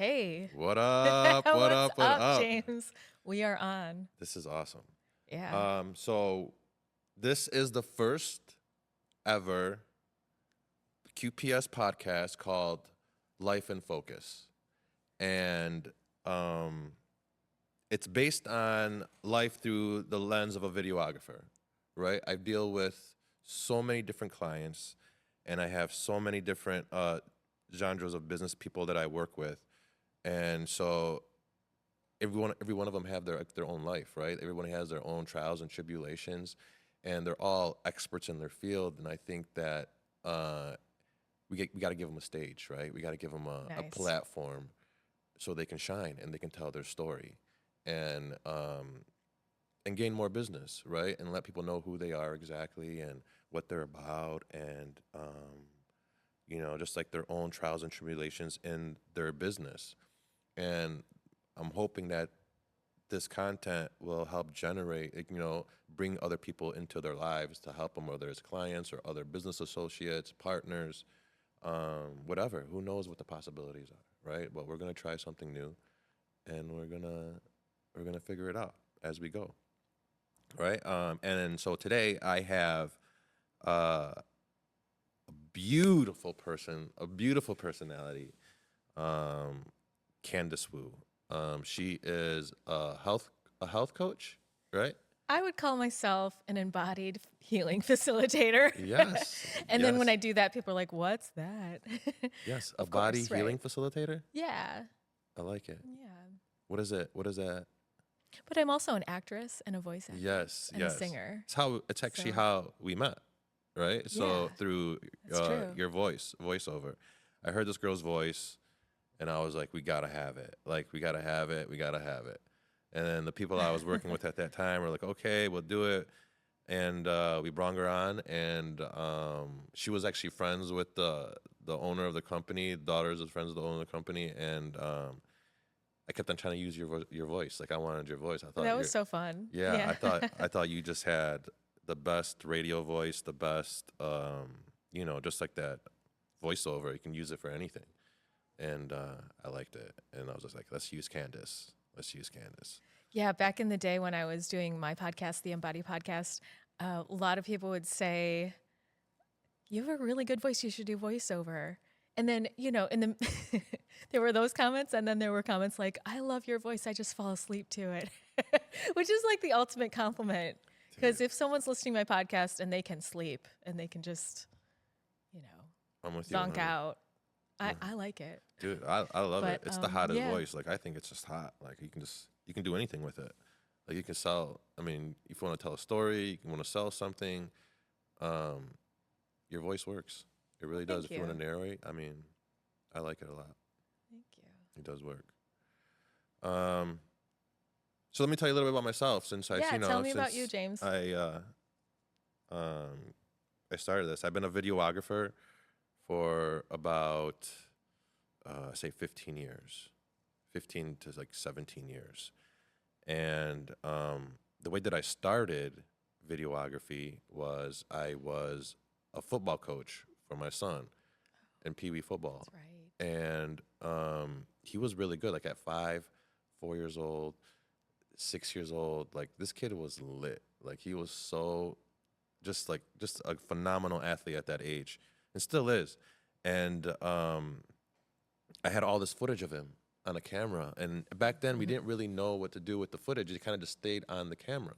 Hey. What up? What What's up? What up, up? James? We are on. This is awesome. Yeah. So this is the first ever QPS podcast called Life in Focus. And um, it's based on life through the lens of a videographer, right? I deal with so many different clients and I have so many different genres of business people that I work with. And so every one of them have their own life, right? Everyone has their own trials and tribulations, and they're all experts in their field. And I think that we got to give them a stage, right? We got to give them a Nice. platform so they can shine and they can tell their story, and gain more business, right? And let people know who they are exactly and what they're about, and just like their own trials and tribulations in their business. And I'm hoping that this content will help generate, bring other people into their lives to help them, whether it's clients or other business associates, partners, whatever. Who knows what the possibilities are, right? But we're gonna try something new, and we're gonna figure it out as we go, right? And so today I have a beautiful person, a beautiful personality, um, Candice Wu. She is a health coach, right? I would call myself an embodied healing facilitator. Yes, And then when yes, I do that, people are like, what's that? yes. A Of body course, right. healing facilitator. Yeah. I like it. Yeah. What is it? What is that? But I'm also an actress and a voice actor Yes, and a yes. singer. It's actually So, how we met, right? yeah, So through that's true. your voiceover. I heard this girl's voice, and I was like, we gotta have it. Like, we gotta have it. We gotta have it. And then the people I was working with at that time were like, okay, we'll do it. And we brought her on, and she was actually friends with the owner of the company. Daughters of friends of the owner of the company, and I kept on trying to use your voice. Like, I wanted your voice. I thought That was so fun. yeah, Yeah. I thought you just had the best radio voice, the best, just like that voiceover. You can use it for anything, and I liked it. And I was just like, let's use Candice. Let's use Candice. Yeah, back in the day when I was doing my podcast, the Embody podcast, a lot of people would say, "You have a really good voice. You should do voiceover." And then, in the there were those comments, and then there were comments like, "I love your voice. I just fall asleep to it," which is like the ultimate compliment. Because Dude, if someone's listening to my podcast and they can sleep and they can just, you know, I'm with you zonk 100. out, I like it. Dude, I love it. But It's the hottest yeah, voice. Like, I think it's just hot. Like, you can do anything with it. Like, you can sell. I mean, if you want to tell a story, you want to sell something, um, your voice works. It really does. thank If you you, want to narrate, I mean, I like it a lot. thank you. It does work. Um, so let me tell you a little bit about myself, since Yeah, tell me about you, James. I um, I started this. I've been a videographer for about say 15 years, 15 to like 17 years, and the way that I started videography was I was a football coach for my son in Pee Wee football, That's right. and he was really good. Like at 4 years old, 6 years old, like this kid was lit. Like he was so just a phenomenal athlete at that age, and still is. And I had all this footage of him on a camera, and back then we didn't really know what to do with the footage. It kind of just stayed on the camera,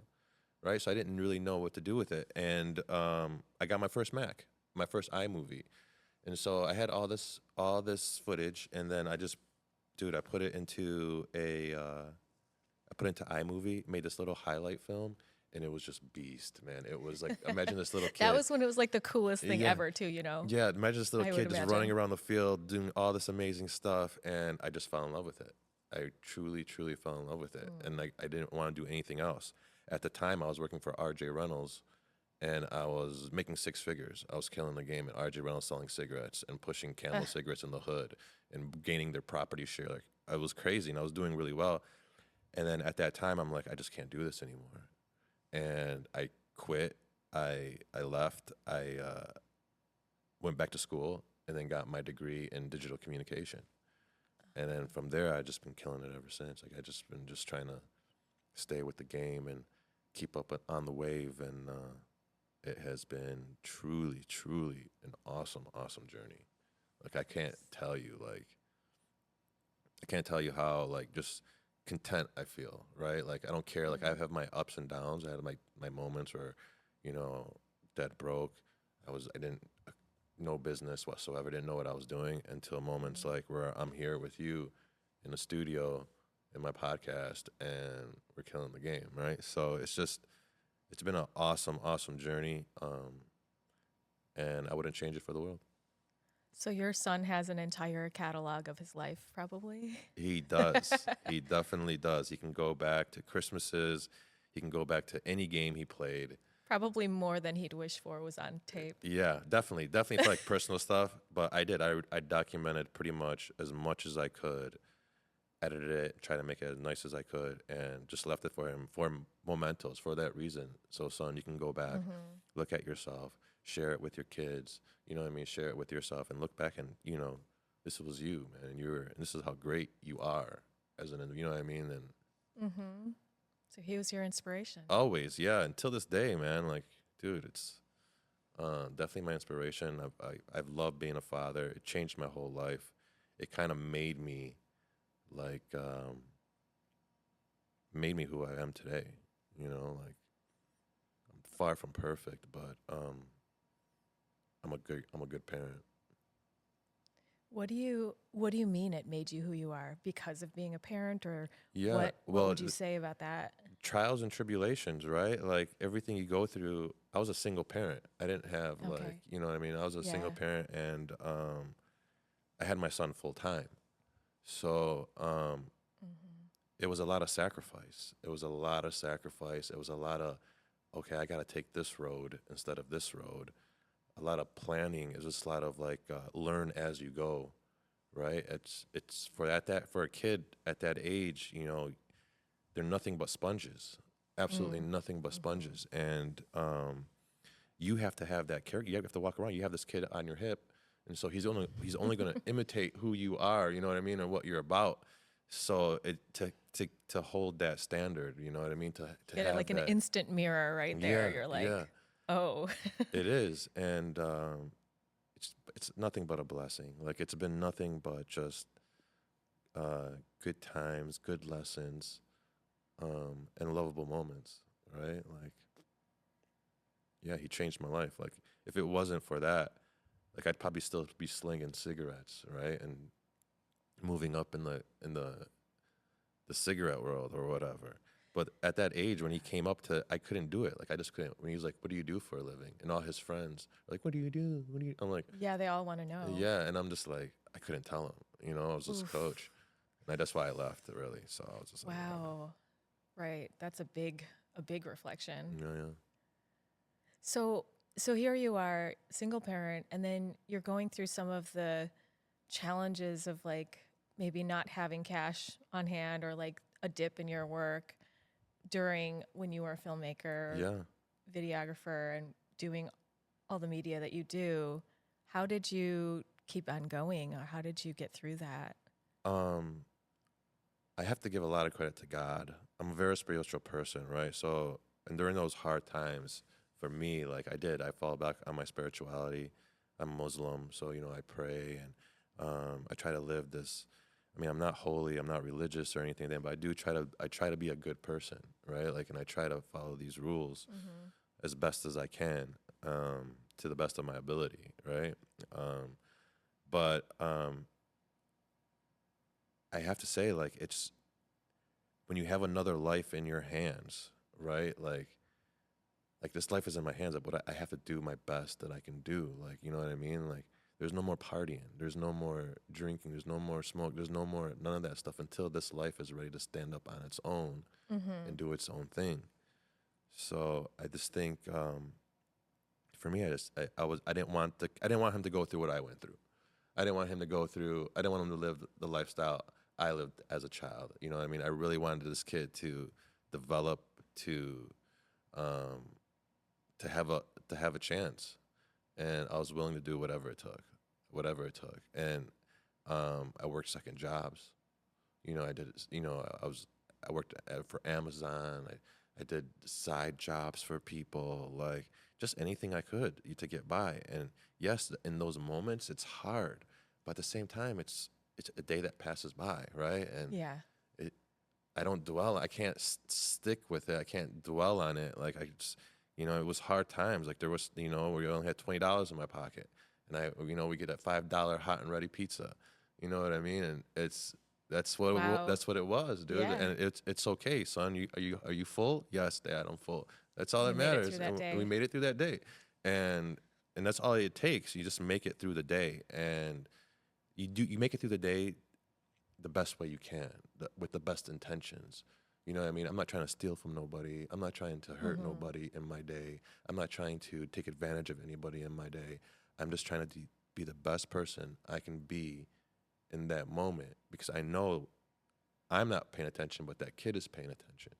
right? So I didn't really know what to do with it, and I got my first Mac, my first iMovie, and so I had all this footage, and then I put it into iMovie, made this little highlight film, and it was just beast, man. It was like, imagine this little That kid. was when it was like the coolest thing Yeah, ever, too. yeah. Imagine this little I would kid just running imagine. around the field doing all this amazing stuff, and I just fell in love with it. I truly, truly fell in love with it, and like I didn't want to do anything else. At the time, I was working for R.J. Reynolds, and I was making six figures. I was killing the game at R.J. Reynolds, selling cigarettes and pushing Camel cigarettes in the hood and gaining their property share. Like I was crazy, and I was doing really well. And then at that time, I'm like, I just can't do this anymore, and I quit. I left. I went back to school and then got my degree in digital communication. And then from there, I've just been killing it ever since. Like I just been just trying to stay with the game and keep up on the wave. And it has been truly, truly an awesome, awesome journey. Like I can't tell you how like just content I feel, right? Like I don't care. Like I Mhm. have my ups and downs. I had my moments where, you know, dead broke. I didn't no business whatsoever. Didn't know what I was doing until moments Mhm. like where I'm here with you in the studio in my podcast and we're killing the game, right? So it's been an awesome, awesome journey. And I wouldn't change it for the world. So your son has an entire catalog of his life, probably. He does. He definitely does. He can go back to Christmases. He can go back to any game he played. Probably more than he'd wish for was on tape. Yeah, definitely. Definitely for like personal stuff. But I did. I documented pretty much as I could, edited it, tried to make it as nice as I could, and just left it for him for mementos for that reason. So, son, you can go back, Hmm. look at yourself, share it with your kids. You know what I mean? Share it with yourself and look back and, this was you, man. And this is how great you are as you know what I mean? And Hmm. So he was your inspiration. always, yeah, until this day, man. Like, dude, it's definitely my inspiration. I've loved being a father. It changed my whole life. It kind of like, made me who I am today. Like I'm far from perfect, but I'm a good parent. What do you mean it made you who you are? Because of being a parent, or Yeah, what well, would you say about that? trials and tribulations, right? Like everything you go through. I was a single parent. I didn't have like, Okay. you know what I mean? I was a single Yeah. parent, and I had my son full time. So Hmm. it was a lot of sacrifice. It was a lot of sacrifice. It was a lot of, okay, I got to take this road instead of this road. A lot of planning. It was just a lot of like learn as you go, right? It's for a kid at that age, they're nothing but sponges, absolutely Mm. nothing but Hmm. sponges, and you have to have that character. You have to walk around. You have this kid on your hip, and so he's only going to imitate who you are. You know what I mean, and what you're about. So to hold that standard, you know what I mean, to Get it like have an that. instant mirror right there. Yeah, You're yeah, like, oh. it is, and it's nothing but a blessing. Like it's been nothing but just good times, good lessons, and lovable moments, right? Like, yeah, he changed my life. Like, if it wasn't for that, like I'd probably still be slinging cigarettes, right, and moving up in the cigarette world or whatever. But at that age, when he came up to, I couldn't do it. Like I just couldn't. When he was like, "What do you do for a living?" and all his friends are like, "What do you do? What do you?" I'm like, Yeah, they all want to know. "Yeah," and I'm just like, I couldn't tell him. I was just a Oof. coach, and that's why I left. Really, so I was just like, whatever. Wow. Right. That's a big reflection. Yeah, yeah. So so here you are, single parent, and then you're going through some of the challenges of like maybe not having cash on hand, or like a dip in your work during when you were a filmmaker, Yeah. videographer, and doing all the media that you do. How did you keep on going, or how did you get through that? Um, I have to give a lot of credit to God. I'm a very spiritual person, right? So, and during those hard times, for me, like I fall back on my spirituality. I'm Muslim, so I pray and I try to live this. I mean, I'm not holy, I'm not religious or anything, but I try to be a good person, right? Like, and I try to follow these rules Mm-hmm. as best as I can, to the best of my ability, right? But I have to say, like, it's when you have another life in your hands, right? Like this life is in my hands, but I have to do my best that I can do. Like, you know what I mean? Like, there's no more partying, there's no more drinking, there's no more smoke, there's no more none of that stuff until this life is ready to stand up on its own Mm-hmm. and do its own thing. So I just think, for me, I didn't want him to go through what I went through. I didn't want him to live the lifestyle I lived as a child. You know what I mean? I really wanted this kid to develop, to um, to have a chance, and I was willing to do whatever it took, whatever it took. And I worked second jobs. I did, I worked for Amazon. I did side jobs for people, like just anything I could to get by. And yes, in those moments, it's hard, but at the same time, it's a day that passes by, right? And Yeah. it, I don't dwell. I can't stick with it. I can't dwell on it. Like I just, it was hard times. Like there was, where you only had $20 in my pocket, and we get a $5 hot and ready pizza. You know what I mean? And Wow. that's what it was, dude. Yeah. And it's okay, son. Are you full? Yes, Dad, I'm full. That's all You that made it through matters. that And we day. made it through that day, and that's all it takes. You just make it through the day, and you make it through the day the best way you can, with the best intentions. You know what I mean? I'm not trying to steal from nobody. I'm not trying to hurt Hmm. nobody in my day. I'm not trying to take advantage of anybody in my day. I'm just trying to be the best person I can be in that moment, because I know I'm not paying attention, but that kid is paying attention.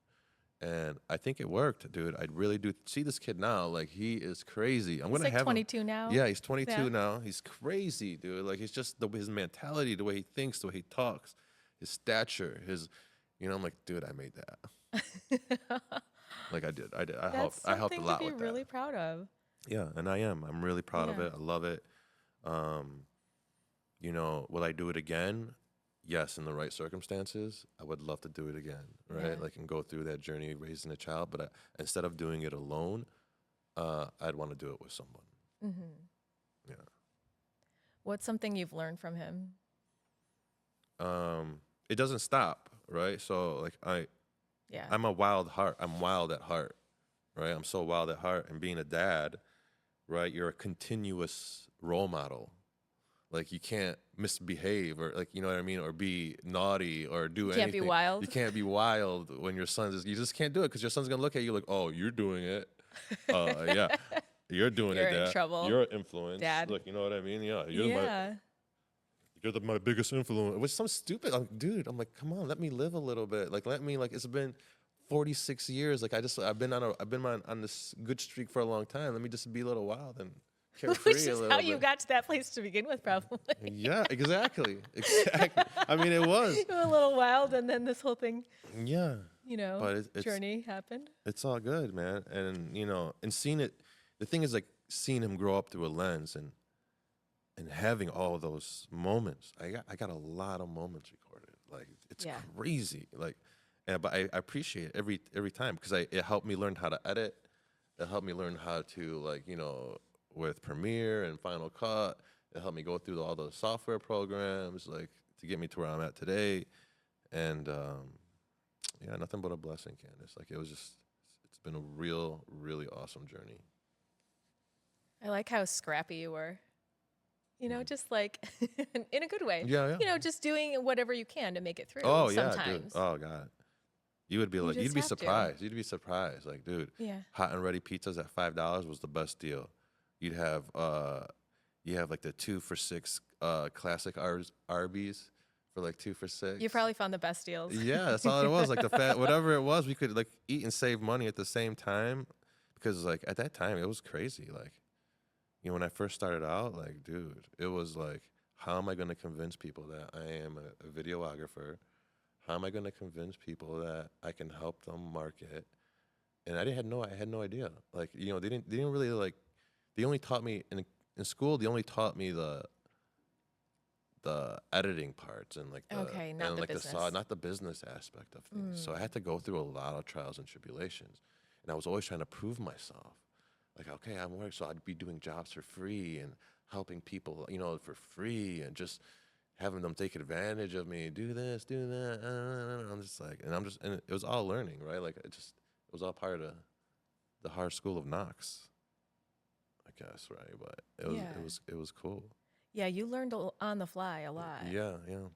And I think it worked, dude. I really do see this kid now. Like, he is crazy. I'm He's gonna like have him. 22 now. Yeah, he's Yeah. 22 now. He's crazy, dude. Like, he's just his mentality, the way he thinks, the way he talks, his stature, I'm like, dude, I made that. Like, I did. I did. I That's helped. I helped a something to lot be with that. really proud of. Yeah, and I am. I'm really proud of Yeah. it. I love it. Um, will I do it again? Yes, in the right circumstances, I would love to do it again, right? Yeah. Like, and go through that journey of raising a child. But instead of doing it alone, I'd want to do it with someone. Hmm. Yeah. What's something you've learned from him? It doesn't stop, right? So like Yeah. I'm a wild heart. I'm wild at heart, right? I'm so wild at heart. And being a dad, right? You're a continuous role model. Like, you can't misbehave, or, like, you know what I mean, or be naughty or You do can't be anything. You wild. can't be wild when your son is. You just can't do it, because your son's gonna look at you like, oh, you're doing it. Yeah, you're doing You're it, in Dad. trouble, You're an influence. Dad. Like, you know what I mean? Yeah, Yeah. my biggest influence. It was some stupid, dude. I'm like, come on, let me live a little bit. Like, let me, like, it's been 46 years. Like, I've been on this good streak for a long time. Let me just be a little wild and Which carefree a is how little you bit. got to that place to begin with, probably. Yeah, exactly, exactly. I mean, it was. You were a little wild, and then this whole thing, Yeah, but journey happened. it's all good, man. And and seeing it. The thing is, like, seeing him grow up through a lens, and having all those moments. I got a lot of moments recorded. Like, it's Yeah. crazy. Like, but I appreciate it every time, because it helped me learn how to edit. It helped me learn how to, like, with Premiere and Final Cut. It helped me go through all those software programs, like, to get me to where I'm at today. And yeah, nothing but a blessing, Candice. Like, it's been a really awesome journey. I like how scrappy you were. Mhm. Just like in a good way. Yeah, yeah. Just doing whatever you can to make it through Oh yeah, dude. sometimes. Oh god. You would be You like, you'd just be have to. surprised. You'd be surprised. Like, dude, Yeah. hot and ready pizzas at $5 was the best deal. You'd have you have like the 2 for $6 classic Arby's for like 2 for $6. You probably found the best deals. Yeah, that's all it was. Like, the fat, whatever it was, we could, like, eat and save money at the same time, because, like, at that time it was crazy. Like, when I first started out, like, dude, it was like, how am I going to convince people that I am a videographer? How am I going to convince people that I can help them market? And I had no idea. Like, they didn't really, like, they only taught me in school. They only taught me the editing parts, and, like, Okay, not the like, business. not the business aspect of things. So I Mm. had to go through a lot of trials and tribulations, and I was always trying to prove myself. Like, okay, I'm working, so I'd be doing jobs for free and helping people, for free, and just having them take advantage of me, do this, do that. I'm just like, and it was all learning, right? Like, it was all part of the hard school of knocks, I guess, right? But Yeah. it was cool. Yeah, you learned on the fly a lot. Yeah, yeah.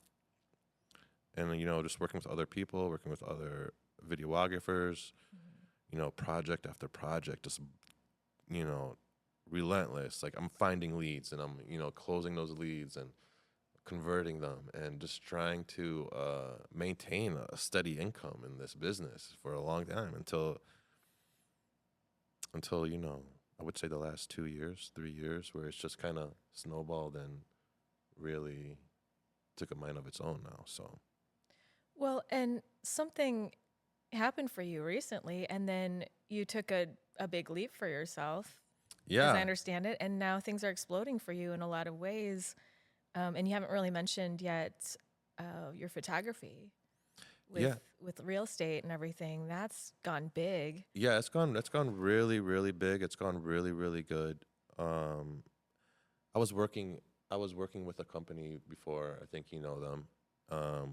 And just working with other people, working with other videographers, project after project, just you know relentless. Like, I'm finding leads, and I'm closing those leads and converting them, and just trying to maintain a steady income in this business for a long time, until I would say the last 2 years, 3 years, where it's just kind of snowballed and really took a mind of its own now. So Well, and something happened for you recently, and then you took a big leap for yourself, as I yeah, understand it, and now things are exploding for you in a lot of ways. And you haven't really mentioned yet your photography with yeah, with real estate and everything. That's gone big. yeah. It's gone really, really big. It's gone really, really good. Um, I was working I was working with a company before. I think you know them.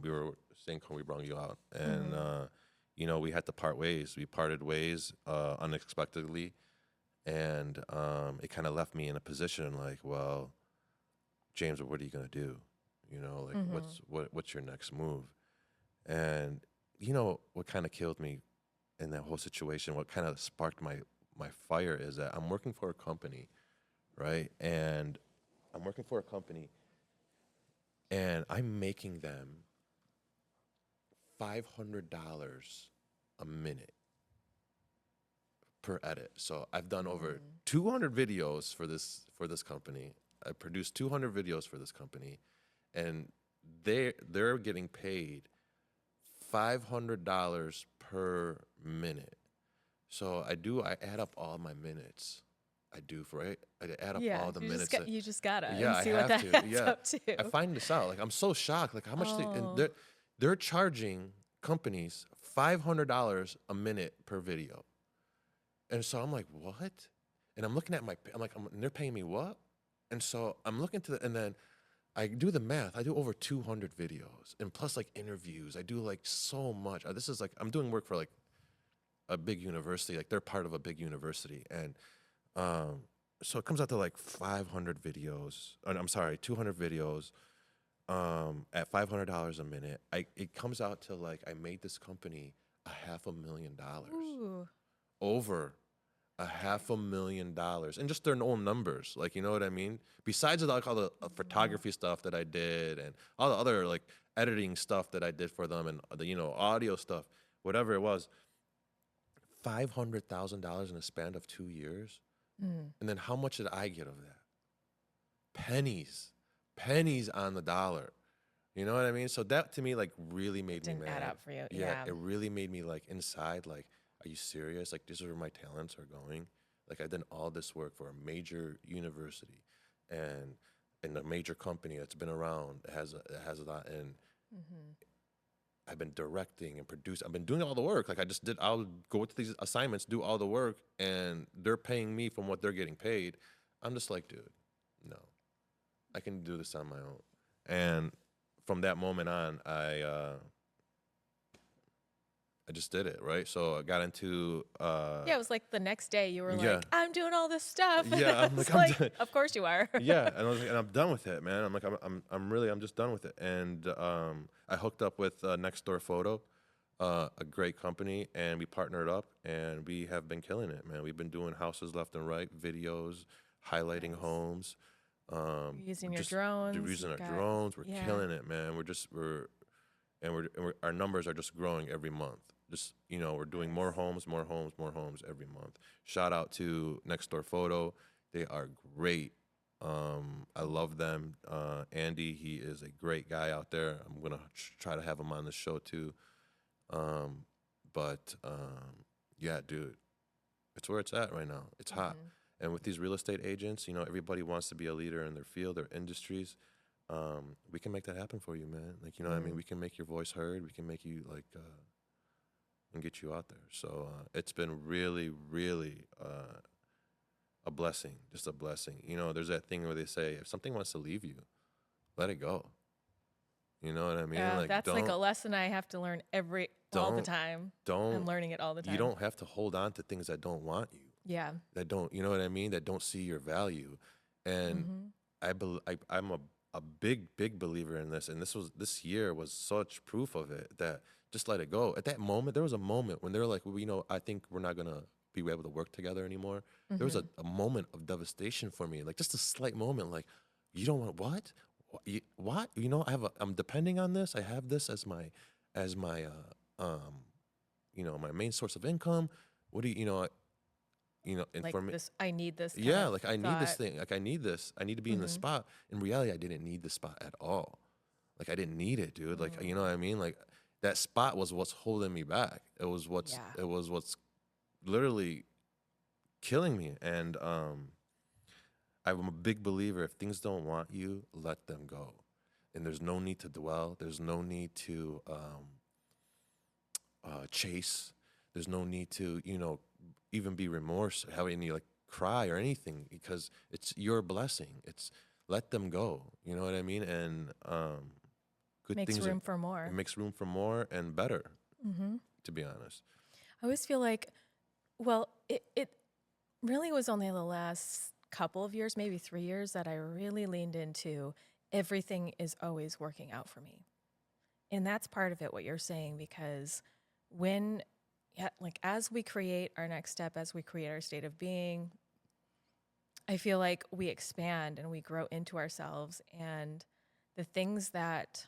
We were saying we brought you out, and Hmm. we had to part ways. We parted ways unexpectedly, and it kind of left me in a position like, well, James, what are you gonna do? Like Hmm. what's your next move? And what kind of killed me in that whole situation, what kind of sparked my fire is that I'm working for a company, right? And I'm working for a company and I'm making them $500 a minute per edit. So I've done over Mm. 200 videos for this company. I produced 200 videos for this company, and they're getting paid $500 per minute. So I add up all my minutes. I do for it. I add up Yeah, all the minutes. you just gotta Yeah, and I see what have that to. adds Yeah, up to. I find this out. Like I'm so shocked. Like how much and Oh. they're charging companies $500 a minute per video, and so I'm like, what? And I'm looking at and they're paying me what? And so I'm looking and then I do the math. I do over 200 videos, and plus like interviews. I do like so much. This is like I'm doing work for like a big university. Like they're part of a big university, and um, so it comes out to like 500 videos. I'm sorry, 200 videos. At $500 a minute, it comes out to like I made this company $500,000, Ooh. over $500,000, and just their own numbers. Like you know what I mean. Besides like all the Wow. photography stuff that I did, and all the other like editing stuff that I did for them, and the audio stuff, whatever it was, $500,000 in a span of 2 years. Mm. And then how much did I get of that? Pennies, pennies on the dollar. You know what I mean? So that to me like really It made me didn't add mad. up for you. Yeah, Yeah. it really made me like inside like, are you serious? Like this is where my talents are going. Like I did all this work for a major university, and a major company that's been around, has a lot, and Hmm. I've been directing and producing. I've been doing all the work. Like I'll go to these assignments, do all the work, and they're paying me from what they're getting paid. I'm just like, dude, no, I can do this on my own. And from that moment on, I just did it, right? So I got into Yeah, it was like the next day you were yeah, like, I'm doing all this stuff. And yeah. I I'm was like I'm like, done. of course you are. Yeah, and I was like, and I'm done with it, man. I'm like, I'm just done with it. And I hooked up with Next Door Photo, a great company, and we partnered up, and we have been killing it, man. We've been doing houses left and right, videos, highlighting Nice. homes. You're We're using your just drones. using You've our got, drones. We're yeah. killing it, man. Our numbers are just growing every month. Just we're doing more Nice. homes, more homes, more homes every month. Shout out to Next Door Photo. They are great. I love them. Andy, he is a great guy out there. I'm gonna try to have him on the show too. Um, but yeah, dude, it's where it's at right now. It's hot. Hmm. And with these real estate agents, everybody wants to be a leader in their field, their industries. We can make that happen for you, man. Like, what I mean? Mm. We can make your voice heard. We can make you like, and get you out there. So it's been really, really a blessing, just a blessing. There's that thing where they say, if something wants to leave you, let it go. You know what I mean? Yeah, Like, that's like a lesson I have to learn all the don't, time. I'm don't, learning it all the you time. don't have to hold on to things that don't want you, Yeah. that don't, you know what I mean? That don't see your value. And Hmm. I'm a big, big believer in this. And this year was such proof of it, that just let it go. At that moment, there was a moment when they were like, well, I think we're not going to be able to work together anymore. There was Hmm. a moment of devastation for me, like just a slight moment, like, you don't want what? What? I'm depending on this. I have this as my my main source of income. What do and Like for me, this, I need this kind yeah, of like I need this thought. thing. Like I need this. I need to be in this Hmm. spot. In reality, I didn't need this spot at all. Like I didn't need it, dude. Like, you know what I mean? Like that spot was what's holding me back. Yeah. It was what's literally killing me. And I'm a big believer, if things don't want you, let them go. And there's no need to dwell. There's no need to chase. There's no need to, even be remorse, have any like cry or anything, because it's your blessing. It's let them go. You know what I mean? And good Makes things room for it more. makes room for more and better. Mm-hmm. To be honest. I always feel like, well, it really was only the last couple of years, maybe 3 years, that I really leaned into everything is always working out for me. And that's part of it, what you're saying, because when, yeah, like as we create our next step, as we create our state of being, I feel like we expand and we grow into ourselves, and the things that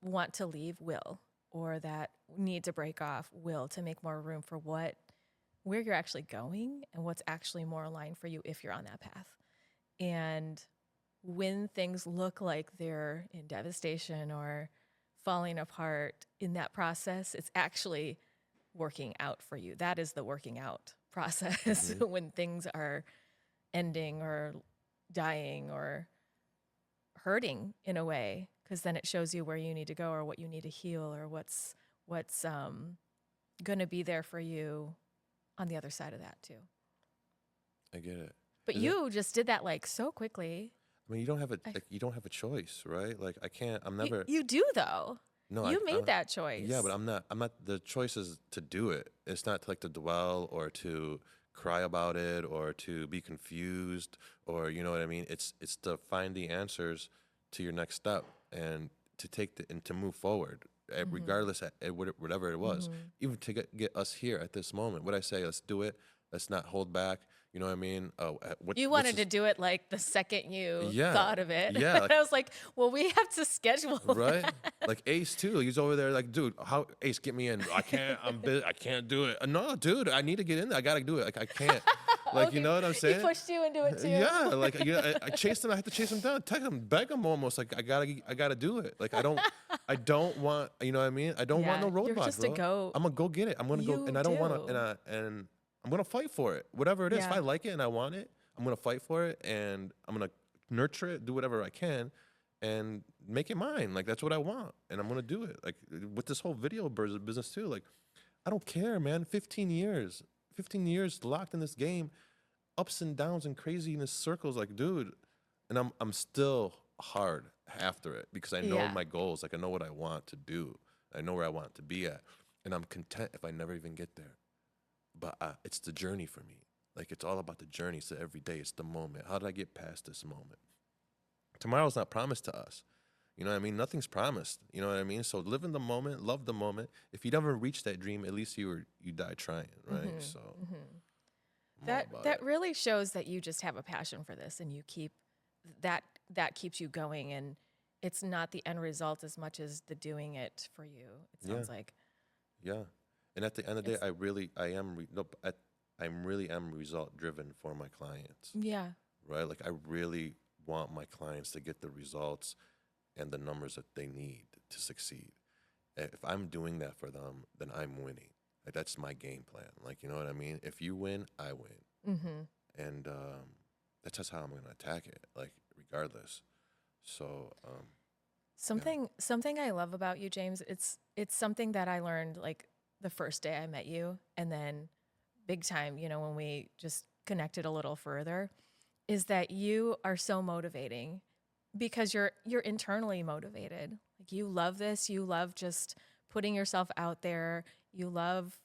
want to leave will, or that need to break off will, to make more room for where you're actually going and what's actually more aligned for you if you're on that path. And when things look like they're in devastation or falling apart in that process, it's actually working out for you. That is the working out process Hmm. when things are ending or dying or hurting in a way, because then it shows you where you need to go or what you need to heal or what's going to be there for you on the other side of that too. I get it. But Is it? you just did that like so quickly. I mean, you don't have a choice, right? Like I can't. I'm You, never. you do though. No, You I made that yeah, but choice. I'm not. I'm not. The choice is to do it. It's not to, like, to dwell or to cry about it or to be confused, or you know what I mean. It's to find the answers to your next step and to and to move forward, Mm-hmm. regardless whatever it was. Mm-hmm. Even to get us here at this moment. What I say, let's do it. Let's not hold back. You know what I mean? You What's wanted this? to do it like the second you Yeah, thought of it. yeah. And Like, I was like, well, we have to schedule right? that. Like Ace too. He's over there like, dude, how Ace, get me in. I can't. I'm busy. I can't do it. No, dude, I need to get in there. I gotta do it. Like I can't. Oh, Like you know what I'm he saying? pushed you into it too. Yeah. Like I chased him. I had to chase him down, text him, beg him almost. Like I gotta do it. Like I don't want. You know what I mean? I don't want Yeah, no you're roadblocks, just a bro. goat. I'm gonna go get it. I'm gonna go, and You I don't want to. do. And I'm gonna fight for it. Whatever it is. If Yeah. I like it and I want it, I'm gonna fight for it, and I'm gonna nurture it, do whatever I can, and make it mine. Like that's what I want, and I'm gonna do it. Like with this whole video business too. Like I don't care, man. 15 years locked in this game, ups and downs and craziness circles. Like, dude, and I'm still hard after it because I know Yeah. my goals. Like I know what I want to do. I know where I want to be at, and I'm content if I never even get there. But it's the journey for me. Like it's all about the journey. So every day, it's the moment. How did I get past this moment? Tomorrow's not promised to us. You know what I mean? Nothing's promised. You know what I mean? So live in the moment, love the moment. If you never reach that dream, at least you died trying, right? Hmm. So Hmm. I'm all That about that it. really shows that you just have a passion for this, and you keep that that keeps you going, and it's not the end result as much as the doing it for you. It Yeah, sounds like yeah. And at the end of the day, it's I am no, I'm really am result driven for my clients, yeah. right? Like I really want my clients to get the results and the numbers that they need to succeed. If I'm doing that for them, then I'm winning. Like that's my game plan. Like you know what I mean? If you win, I win, Mm-hmm. and that's just how I'm gonna attack it. Like regardless. So yeah, Something I love about you, James, it's something that I learned like the first day I met you, and then big time, when we just connected a little further, is that you are so motivating because you're internally motivated. Like you love this, you love just putting yourself out there. You love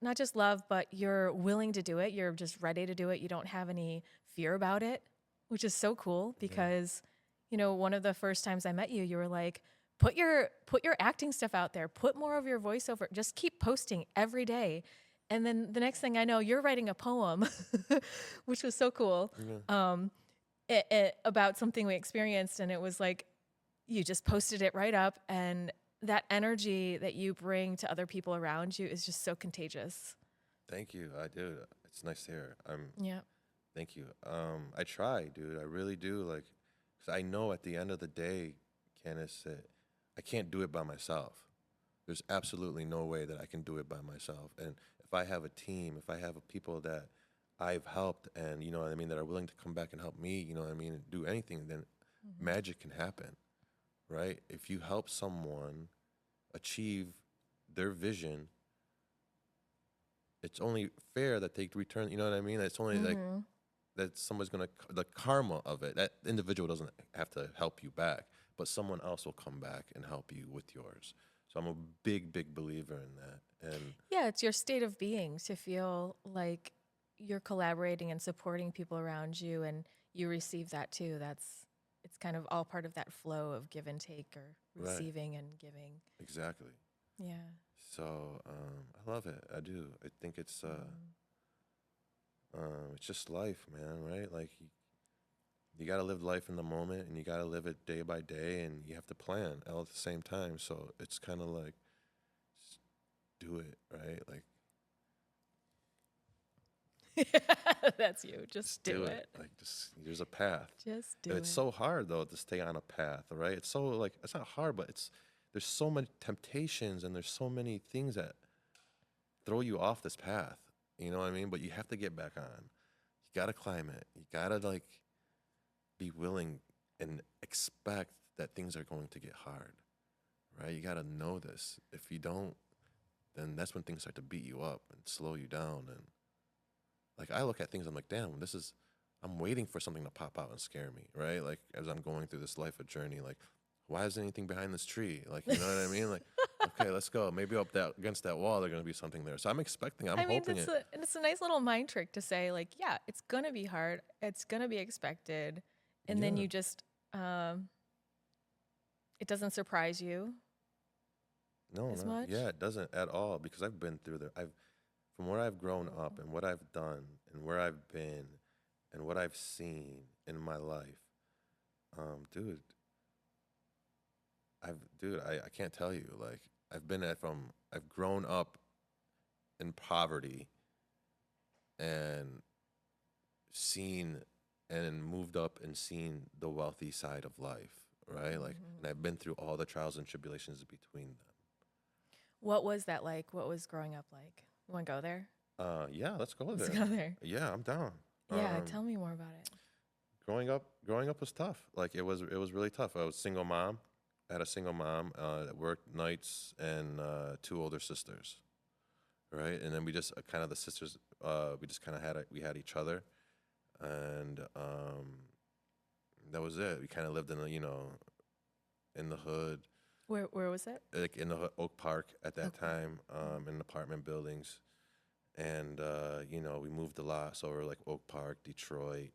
not just love, but you're willing to do it. You're just ready to do it. You don't have any fear about it, which is so cool yeah, because, one of the first times I met you, you were like, put your acting stuff out there. Put more of your voiceover. Just keep posting every day. And then the next thing I know, you're writing a poem, which was so cool, yeah. about something we experienced. And it was like, you just posted it right up, and that energy that you bring to other people around you is just so contagious. Thank you. I do. It's nice to hear. Yeah. Thank you. I try, dude. I really do. Like, 'cause I know at the end of the day, Candice, I can't do it by myself. There's absolutely no way that I can do it by myself. And if I have a team, if I have people that I've helped and, you know what I mean, that are willing to come back and help me, you know what I mean, and do anything, then magic can happen, right? If you help someone achieve their vision, it's only fair that they return, you know what I mean? It's only like Mm-hmm. that someone's gonna, the karma of it, that individual doesn't have to help you back, but someone else will come back and help you with yours. So I'm a big, big believer in that. And Yeah, it's your state of being to feel like you're collaborating and supporting people around you and you receive that too. It's kind of all part of that flow of give and take or right, receiving and giving. exactly. Yeah. So I love it. I do. I think it's just life, man. Right? Like you got to live life in the moment, and you got to live it day by day, and you have to plan all at the same time. So it's kind of like just do it, right? Like That's you. Just just do do it. it. Like just there's a path. Just do And it's it. so hard though to stay on a path, right? It's so like it's not hard, but it's there's so many temptations and there's so many things that throw you off this path. You know what I mean? But you have to get back on. You gotta climb it. You gotta like be willing and expect that things are going to get hard, right? You gotta know this. If you don't, then that's when things start to beat you up and slow you down. And like I look at things, I'm like, damn, this is. I'm waiting for something to pop out and scare me, right? Like as I'm going through this life of journey, like why is anything behind this tree? Like you know what I mean? Like okay, let's go. Maybe up that against that wall, there's gonna be something there. So I'm expecting. I'm I mean, hoping it. it's a nice little mind trick to say like, yeah, it's gonna be hard. It's gonna be expected, and then Yeah. you just it doesn't surprise you No, as not yeah. much. It doesn't at all because I've been through there. I've from where I've grown up and what I've done and where I've been and what I've seen in my life, dude, I can't tell you. Like I've grown up in poverty and seen and moved up and seen the wealthy side of life, right? Like, Mhm. and I've been through all the trials and tribulations between them. What was that like? What was growing up like? You want to go there? Yeah, let's go Let's there. go there. Yeah, I'm down. Yeah, tell me more about it. Growing up was tough. Like it was really tough. I was a single mom. I had a single mom that worked nights and two older sisters, right? And then we just kind of the sisters, we just kind of we had each other, and that was it. We kind of lived in the in the hood, Where was it? like in the Oak Park at that Okay. time, in apartment buildings, and we moved a lot. So we're like Oak Park, Detroit,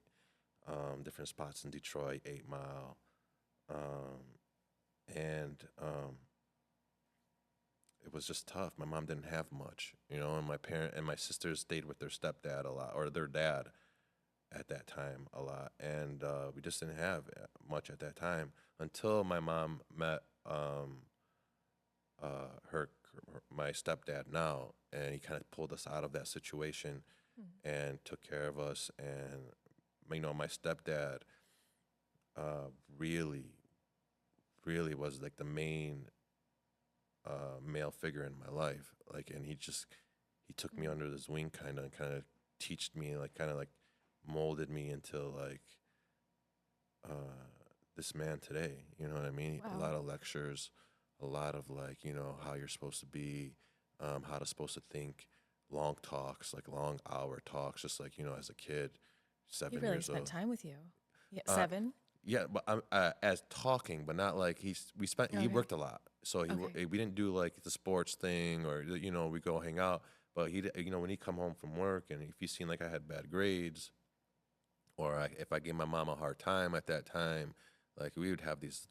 different spots in Detroit, 8 Mile, and it was just tough. My mom didn't have much, and my sisters stayed with their stepdad a lot, or their dad at that time a lot, and we just didn't have much at that time until my mom met her my stepdad now, and he kind of pulled us out of that situation Hmm. and took care of us. And my stepdad uh, really, really was like the main male figure in my life. Like, and he took me Hmm. under his wing, kind of teached me, like, kind of like molded me into like uh, this man today. You know what I mean? A Wow. lot of lectures, a lot of like, how you're supposed to be, how to supposed to think, long talks, like long hour talks, just like, as a kid, He seven really years spent old. time with you. Yeah, Uh, 7? yeah, but as talking, but not like he Okay. worked a lot. So Okay. we didn't do like the sports thing or, we go hang out. But when he come home from work and if he seen like I had bad grades or if I gave my mom a hard time at that time, like we would have these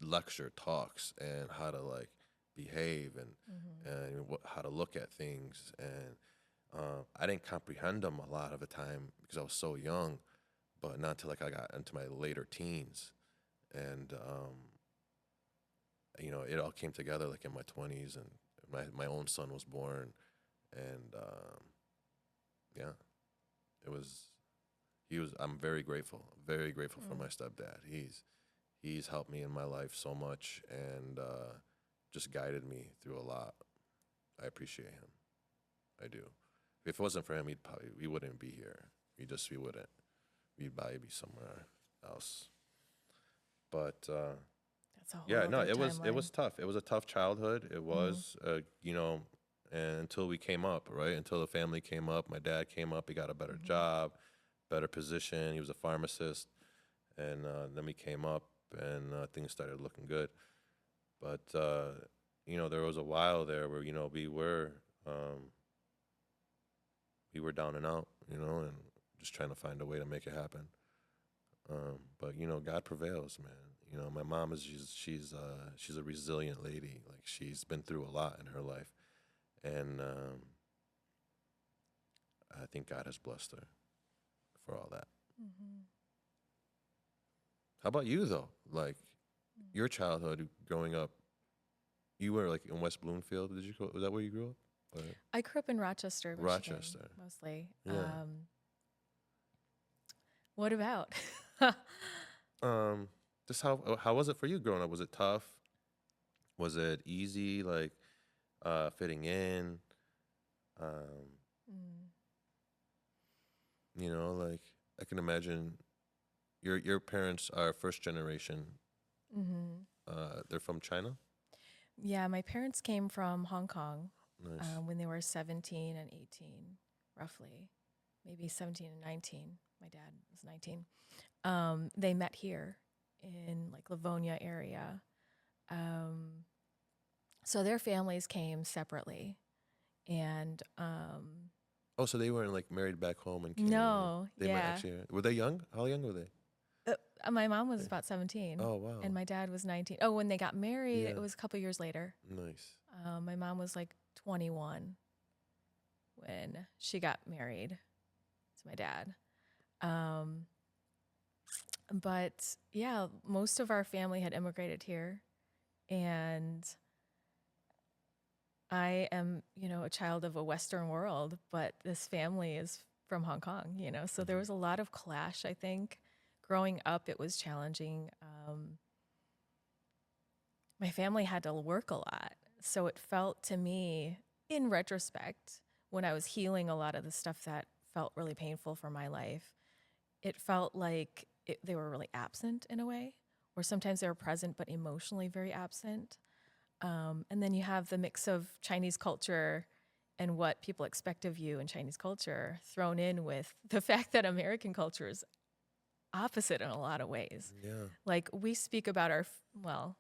lecture talks and how to like behave Hmm. and how to look at things. And I didn't comprehend them a lot of the time because I was so young, but not until like I got into my later teens. And it all came together like in my 20s, and my own son was born, and yeah, it was he was. I'm very grateful for my stepdad. He's helped me in my life so much and just guided me through a lot. I appreciate him. I do. If it wasn't for him, we wouldn't be here. We wouldn't. We'd probably be somewhere else. But That's a whole yeah, no, other it was timeline. tough. It was a tough childhood. It was, you know, and until we came up, right? Until the family came up, my dad came up. He got a better Mm-hmm. job, better position. He was a pharmacist, and then we came up, and things started looking good. But you know, there was a while there where we were down and out, you know, and just trying to find a way to make it happen. But you know, God prevails, man. You know, my mom is she's a resilient lady. Like she's been through a lot in her life, and I think God has blessed her for all that. Mm-hmm. How about you though? Like your childhood growing up, you were like in West Bloomfield. Did you go? Was that where you grew up? Or I grew up in Rochester, Michigan, Rochester. mostly. Yeah. What about? Um, just how was it for you growing up? Was it tough? Was it easy? Like fitting in? Um, Mm. you know, like I can imagine your parents are first generation. Mm-hmm. They're from China. Yeah, my parents came from Hong Kong Nice. when they were 17 and 18, roughly, maybe 17 and 19. My dad was 19. They met here in like Livonia area. Um, so their families came separately. And Oh, so they weren't like married back home and came. no, They met yeah. actually. Were they young? How young were they? My mom was Okay. about 17 Oh and wow. my dad was 19. Oh, when they got married, it Yeah. was a couple years later. Nice. My mom was like 21 when she got married to my dad. Um, but yeah, most of our family had immigrated here. And I am, a child of a Western world, but this family is from Hong Kong, So there Hmm. was a lot of clash, I think. Growing up, it was challenging. My family had to work a lot. So it felt to me, in retrospect, when I was healing a lot of the stuff that felt really painful for my life, it felt like they were really absent in a way, or sometimes they were present but emotionally very absent. And then you have the mix of Chinese culture and what people expect of you in Chinese culture thrown in with the fact that American culture is opposite in a lot of ways. Yeah. Like we speak about well,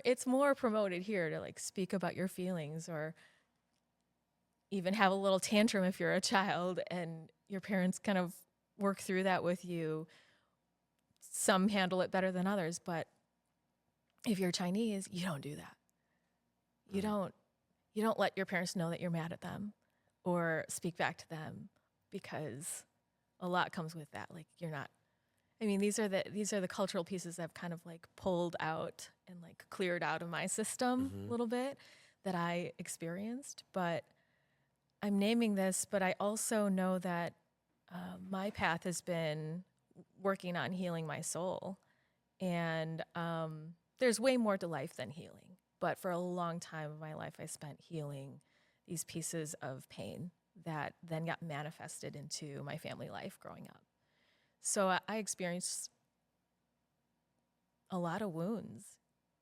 it's more promoted here to like speak about your feelings or even have a little tantrum if you're a child and your parents kind of work through that with you. Some handle it better than others, but if you're Chinese, you don't do that. You Right. don't you don't let your parents know that you're mad at them or speak back to them because a lot comes with that. Like you're not I mean, these are the cultural pieces that I've kind of like pulled out and like cleared out of my system a Hmm. little bit that I experienced. But I'm naming this, but I also know that my path has been working on healing my soul. And there's way more to life than healing. But for a long time of my life, I spent healing these pieces of pain that then got manifested into my family life growing up. So I experienced a lot of wounds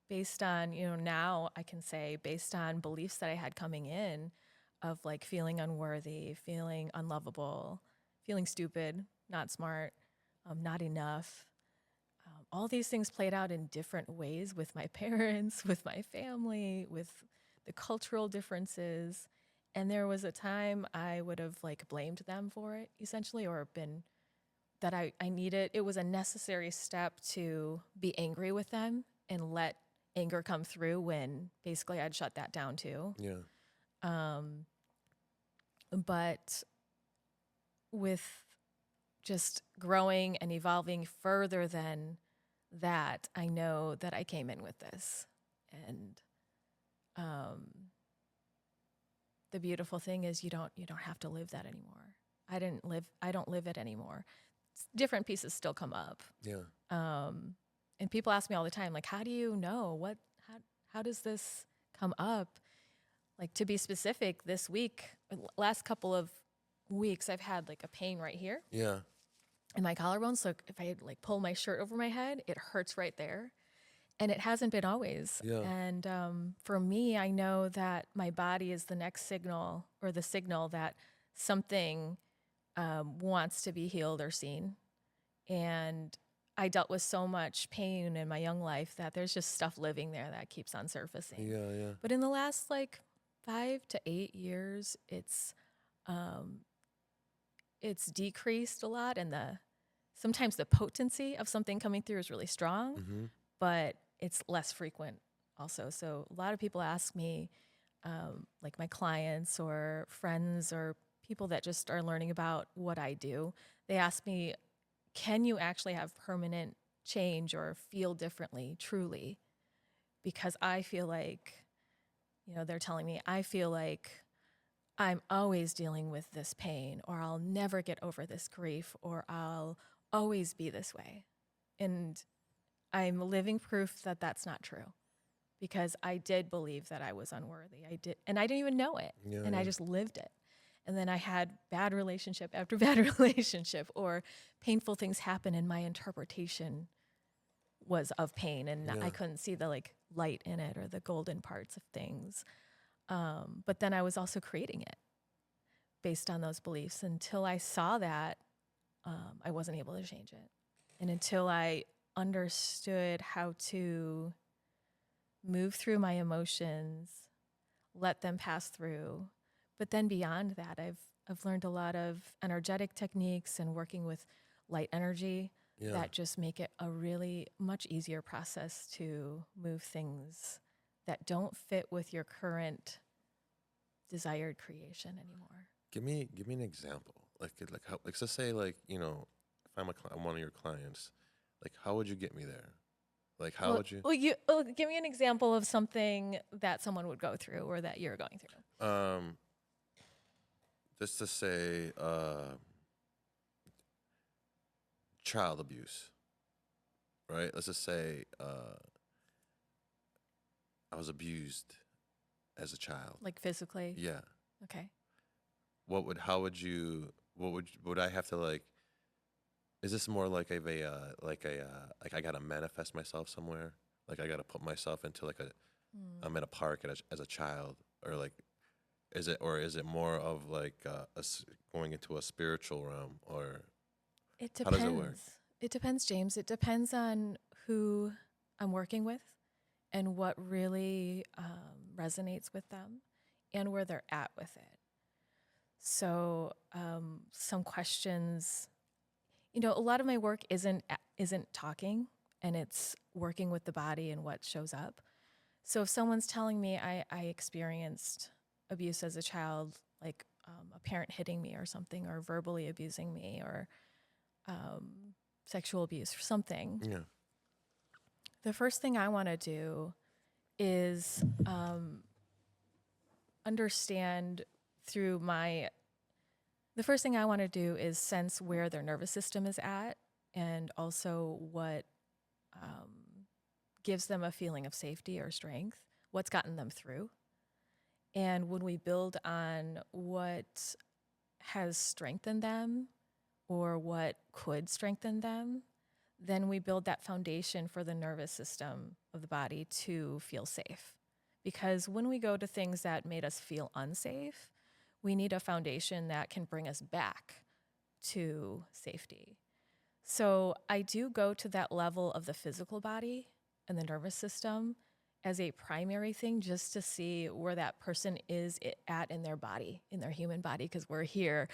based on, now I can say based on beliefs that I had coming in of like feeling unworthy, feeling unlovable, feeling stupid, not smart, not enough. All these things played out in different ways with my parents, with my family, with the cultural differences. And there was a time I would have like blamed them for it essentially, or been that I needed, it was a necessary step to be angry with them and let anger come through when basically I'd shut that down too. Yeah. Um, but with just growing and evolving further than that, I know that I came in with this. And um, the beautiful thing is you don't have to live that anymore. I don't live it anymore. Different pieces still come up. Yeah. Um, And people ask me all the time, like, how do you know how does this come up? Like, to be specific, this week, last couple of weeks, I've had like a pain right here Yeah. in my collarbone. So if I like pull my shirt over my head, it hurts right there. And it hasn't been always. Yeah. And for me, I know that my body is the next signal, or the signal that something wants to be healed or seen. And I dealt with so much pain in my young life that there's just stuff living there that keeps on surfacing. Yeah. Yeah. But in the last like 5 to 8 years, it's decreased a lot, and sometimes the potency of something coming through is really strong, Mm-hmm. but it's less frequent also. So a lot of people ask me, like my clients or friends or people that just are learning about what I do, they ask me, can you actually have permanent change or feel differently truly? Because I feel like, they're telling me, I feel like I'm always dealing with this pain, or I'll never get over this grief, or I'll always be this way. And I'm living proof that that's not true, because I did believe that I was unworthy. I did, and I didn't even know it. Yeah. And Yeah. I just lived it. And then I had bad relationship after bad relationship, or painful things happen, and my interpretation was of pain, and Yeah. I couldn't see the like light in it or the golden parts of things. But then I was also creating it based on those beliefs. Until I saw that, I wasn't able to change it. And until I understood how to move through my emotions, let them pass through. But then beyond that, I've learned a lot of energetic techniques and working with light energy Yeah. that just make it a really much easier process to move things that don't fit with your current desired creation anymore. Give me an example. Like how, like let's say like if I'm one of your clients, like how would you get me there? Like how would you? Give me an example of something that someone would go through or that you're going through. Just to say, child abuse, right? Let's just say I was abused as a child. Like physically? Yeah. Okay. Would I have to like? Is this more like like I gotta manifest myself somewhere? Like I gotta put myself into like I'm at a park as a child, or like is it more of like going into a spiritual realm, or It how does it work? depends. It depends, James. It depends on who I'm working with and what really resonates with them and where they're at with it. So some questions, a lot of my work isn't talking, and it's working with the body and what shows up. So if someone's telling me I experienced abuse as a child, like a parent hitting me or something, or verbally abusing me, or sexual abuse or something, Yeah. the first thing I want to do is understand through the first thing I want to do is sense where their nervous system is at, and also what gives them a feeling of safety or strength, what's gotten them through. And when we build on what has strengthened them or what could strengthen them, then we build that foundation for the nervous system of the body to feel safe. Because when we go to things that made us feel unsafe, we need a foundation that can bring us back to safety. So I do go to that level of the physical body and the nervous system as a primary thing, just to see where that person is at in their body, in their human body, because we're here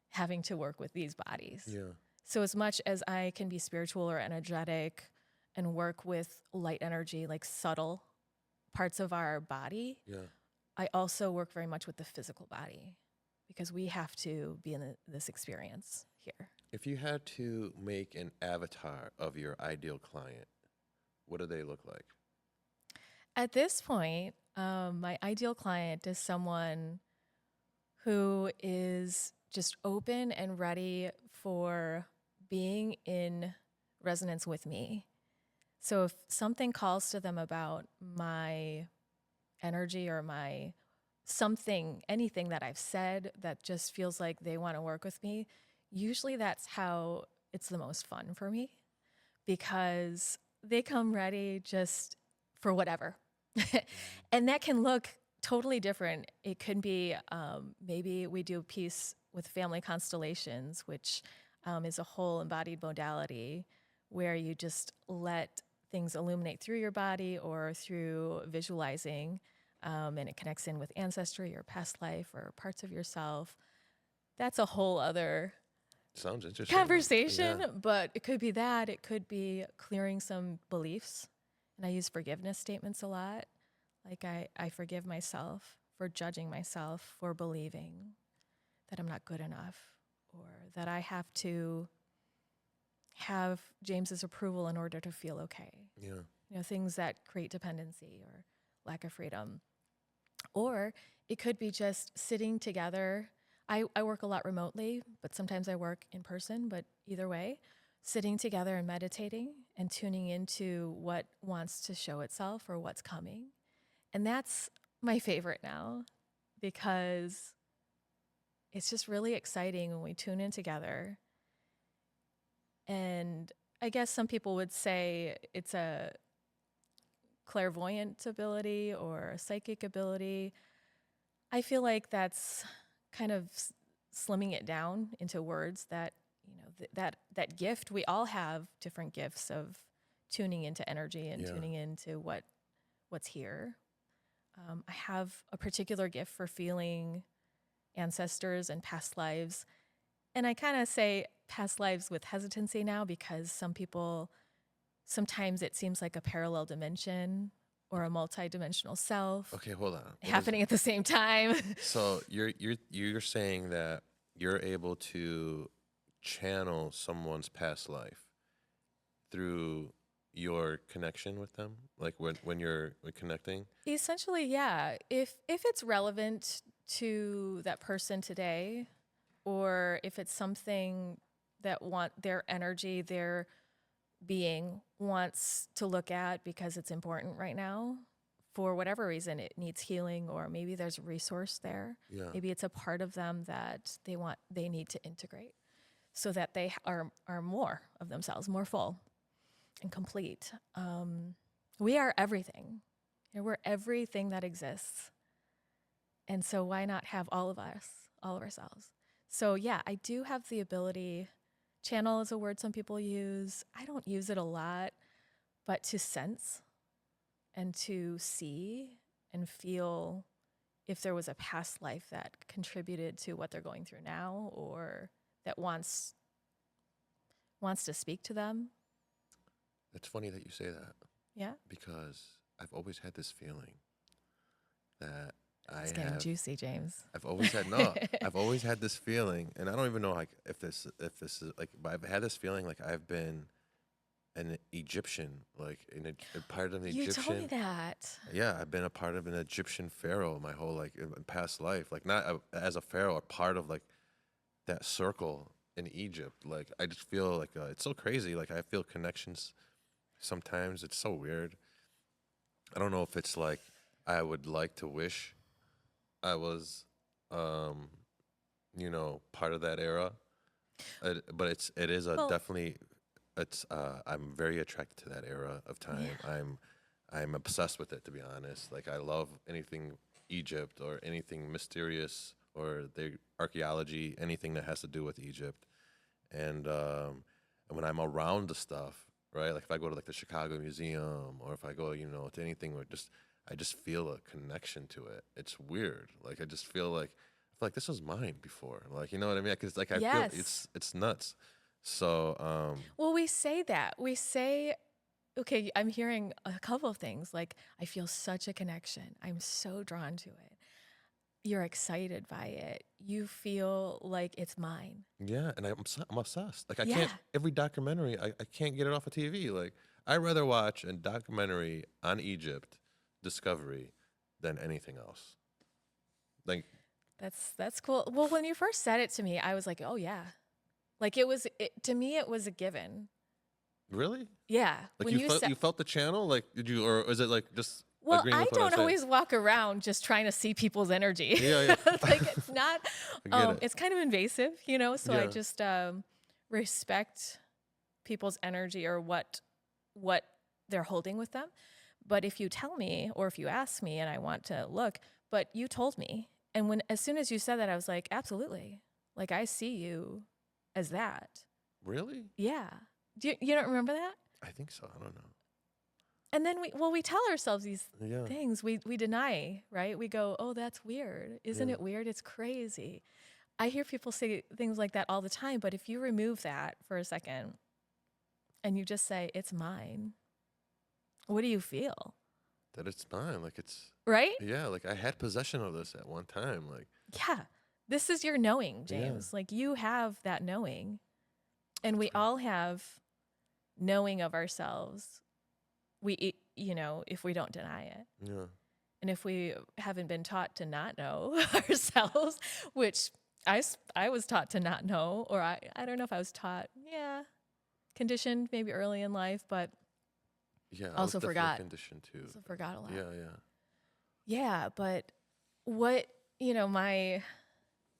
having to work with these bodies. Yeah. So as much as I can be spiritual or energetic and work with light energy, like subtle parts of our body, Yeah. I also work very much with the physical body, because we have to be in this experience here. If you had to make an avatar of your ideal client, what do they look like? At this point, my ideal client is someone who is just open and ready for being in resonance with me. So if something calls to them about my energy or my something, anything that I've said that just feels like they want to work with me, usually that's how it's the most fun for me, because they come ready just for whatever. And that can look totally different. It could be maybe we do a piece with family constellations, which is a whole embodied modality where you just let things illuminate through your body or through visualizing, and it connects in with ancestry or past life or parts of yourself. That's a whole other Sounds interesting. conversation, Yeah. but it could be that. It could be clearing some beliefs. And I use forgiveness statements a lot. Like I forgive myself for judging myself for believing that I'm not good enough or that I have to have James's approval in order to feel okay. Yeah. You know, things that create dependency or lack of freedom. Or it could be just sitting together. I work a lot remotely, but sometimes I work in person. But either way, sitting together and meditating and tuning into what wants to show itself or what's coming. And that's my favorite now, because it's just really exciting when we tune in together. And I guess some people would say it's a clairvoyant ability or a psychic ability. I feel like that's kind of slimming it down into words that, you know, that gift. We all have different gifts of tuning into energy and Yeah. tuning into what's here. I have a particular gift for feeling ancestors and past lives. And I kind of say past lives with hesitancy now, because some people, sometimes it seems like a parallel dimension or a multidimensional self Okay, hold on. What is happening at the same time. So you're saying that you're able to channel someone's past life through your connection with them, like when you're connecting. Essentially, yeah. If it's relevant to that person today, or if it's something that want their energy, their being wants to look at because it's important right now, for whatever reason, it needs healing, or maybe there's a resource there. Yeah. Maybe it's a part of them that they need to integrate so that they are more of themselves, more full and complete. We are everything. You know, we're everything that exists. And so why not have all of us, all of ourselves? So yeah, I do have the ability. Channel is a word some people use. I don't use it a lot, but to sense and to see and feel if there was a past life that contributed to what they're going through now, or that wants to speak to them. It's funny that you say that, Yeah. because I've always had this feeling that It's getting juicy, James. I've always had no. I've always had this feeling, and I don't even know like if this is like. But I've had this feeling like I've been an Egyptian, like a part of an You Egyptian. told me that. Yeah, I've been a part of an Egyptian pharaoh my whole like in past life. Like not as a pharaoh, a part of like that circle in Egypt. Like I just feel like it's so crazy. Like I feel connections. Sometimes it's so weird. I don't know if it's like I would like to wish I was, um, part of that era. But it is a Well, definitely. It's I'm very attracted to that era of time. yeah. I'm obsessed with it, to be honest. Like I love anything Egypt or anything mysterious or the archaeology, anything that has to do with Egypt. And when I'm around the stuff, right? Like if I go to like the Chicago Museum, or if I go, to anything where I just feel a connection to it. It's weird. Like I just feel like this was mine before. Like you know what I mean? Because like I feel Yes. it's nuts. So Well, we say that. We say, okay, I'm hearing a couple of things. Like, I feel such a connection. I'm so drawn to it. You're excited by it. You feel like it's mine. yeah, and I'm obsessed. Like I Yeah. can't every documentary I can't get it off of TV. Like I'd rather watch a documentary on Egypt, Discovery, than anything else. Like That's cool. Well, when you first said it to me, I was like, oh yeah. Like to me, it was a given. Really? Yeah. Like When you said, you felt the channel? Like did you, or is it like just well, agreeing I with what I'm don't saying? always walk around just trying to see people's energy. Yeah, yeah. Like it's not, I get it. it's kind of invasive, you know? So I Yeah. just respect people's energy or what they're holding with them. But if you tell me or if you ask me and I want to look, but you told me. And when as soon as you said that, I was like, absolutely. Like I see you as that. Really? Yeah. You don't remember that? I think so. I don't know. And then we tell ourselves these Yeah. things we deny, right? We go, oh, that's weird. Isn't Yeah. it weird? It's crazy. I hear people say things like that all the time, but if you remove that for a second and you just say, it's mine, what do you feel? That it's mine. Like it's, Right? yeah, like I had possession of this at one time. Like, Yeah. This is your knowing, yeah, James. Like you have that knowing. And we that's right. all have knowing of ourselves. You know, if we don't deny it. Yeah. And if we haven't been taught to not know ourselves, which I was taught to not know, or I don't know if I was taught, yeah, conditioned maybe early in life, but Yeah. I was also definitely forgot. conditioned too. Also forgot a lot. Yeah. Yeah. Yeah, but what, you know,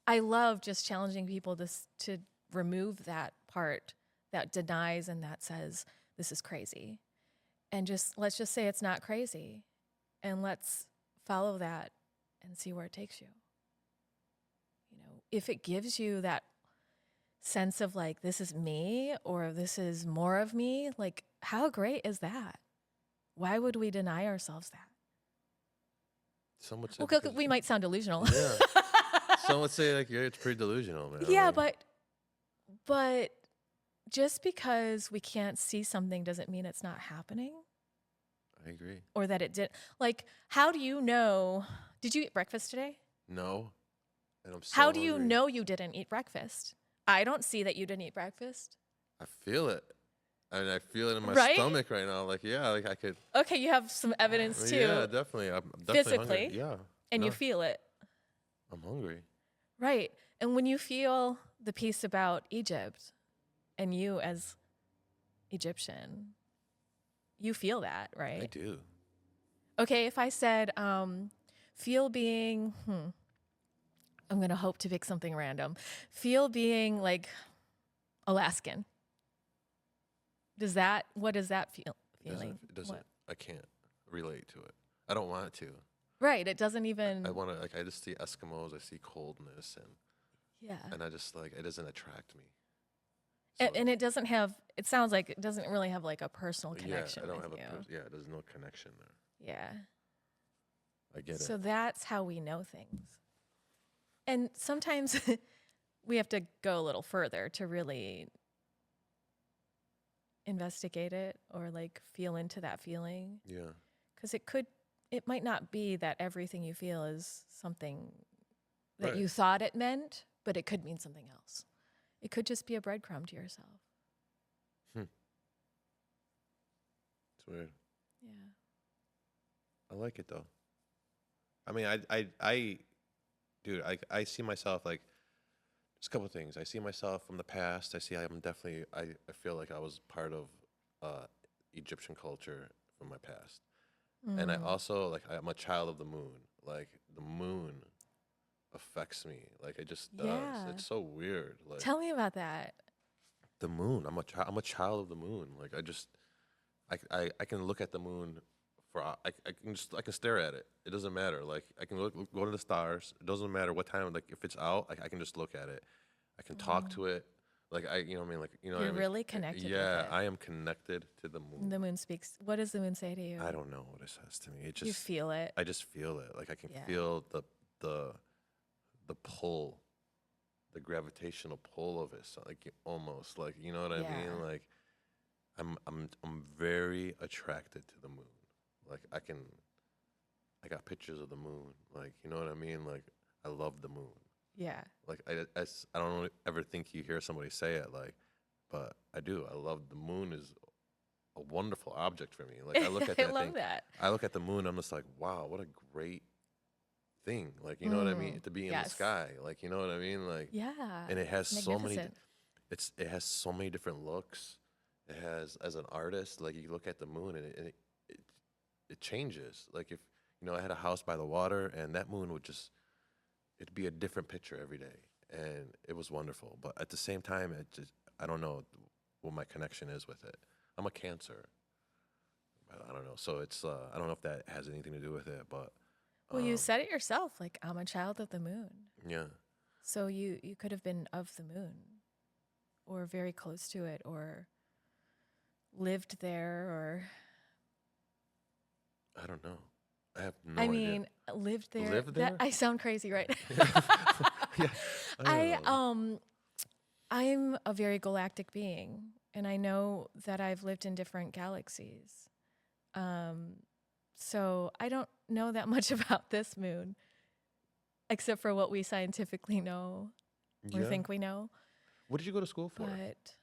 I love just challenging people to remove that part that denies and that says this is crazy. And just let's just say it's not crazy. And let's follow that and see where it takes you. You know, if it gives you that sense of like this is me or this is more of me, like how great is that? Why would we deny ourselves that? Some would say Well, because, we might sound delusional. yeah. Some would say like, yeah, it's pretty delusional, man. Yeah, Like, but just because we can't see something doesn't mean it's not happening I agree. or that it did. Like, how do you know? Did you eat breakfast today? No. And I'm so How do you hungry. know you didn't eat breakfast? I don't see that you didn't eat breakfast. I feel it. And I feel it in my Right? stomach right now. Like, yeah, like I could. Okay, you have some evidence too. Yeah, definitely. I'm definitely Physically, hungry. Yeah. and you No, feel it. I'm hungry. Right. And when you feel the piece about Egypt and you as Egyptian, you feel that, right? I do. Okay, if I said, feel being, I'm going to hope to pick something random. Feel being like Alaskan. What does that feeling? It doesn't, What? I can't relate to it. I don't want to. Right, it doesn't even, I want to, like, I just see Eskimos, I see coldness, yeah. and I just, like, it doesn't attract me. And it doesn't have, it sounds like it doesn't really have like a personal connection yeah, I don't with have you. there's no connection there. Yeah. I get So it. that's how we know things. And sometimes we have to go a little further to really investigate it or like feel into that feeling. Yeah. Because it might not be that everything you feel is something that Right. you thought it meant, but it could mean something else. It could just be a breadcrumb to yourself. It's weird. Yeah. I like it though. I mean, dude, I see myself like, there's a couple of things. I see myself from the past. I feel like I was part of Egyptian culture from my past. And I also, like, I'm a child of the moon. Like, the moon affects me. Like, it just does. Yeah. It's so weird. Like, Tell me about that. the moon. I'm a child of the moon. Like, I can look at the moon I can stare at it. It doesn't matter. Like, I can go to the stars. It doesn't matter what time. Like, if it's out, like, I can just look at it. I can talk to it. Like, you know what I mean? Like, you know what I You're mean? really connected with Yeah, it. I am connected to the moon. The moon speaks. What does the moon say to you? I don't know what it says to me. It You just, feel it. I just feel it. Like, I can Yeah. feel the pull, the gravitational pull of it. So, like, almost, like, you know what I Yeah. mean? Like, I'm very attracted to the moon. Like, I got pictures of the moon. Like, you know what I mean? Like, I love the moon. Yeah. Like, I don't ever think you hear somebody say it, like, but I do. I love the moon is a wonderful object for me. Like, I look at that I love thing. that. I look at the moon. I'm just like, wow, what a great thing. Like, you know what I mean? To be in the Yes. sky. Like, you know what I mean? Like, Yeah. and it has so many. Magnificent. It has so many different looks. It has, as an artist, like you look at the moon and it, it changes. Like if, I had a house by the water and that moon would just, it'd be a different picture every day. And it was wonderful. But at the same time, I don't know what my connection is with it. I'm a Cancer. I don't know. So it's, I don't know if that has anything to do with it, but. Well, you said it yourself, like, I'm a child of the moon. Yeah. So you could have been of the moon or very close to it or lived there or. I don't know. I have no I idea. mean, lived there. Lived there? I sound crazy, right? Yeah. I don't know. I'm a very galactic being, and I know that I've lived in different galaxies. So I don't know that much about this moon, except for what we scientifically know or Yeah. think we know. What did you go to school for? But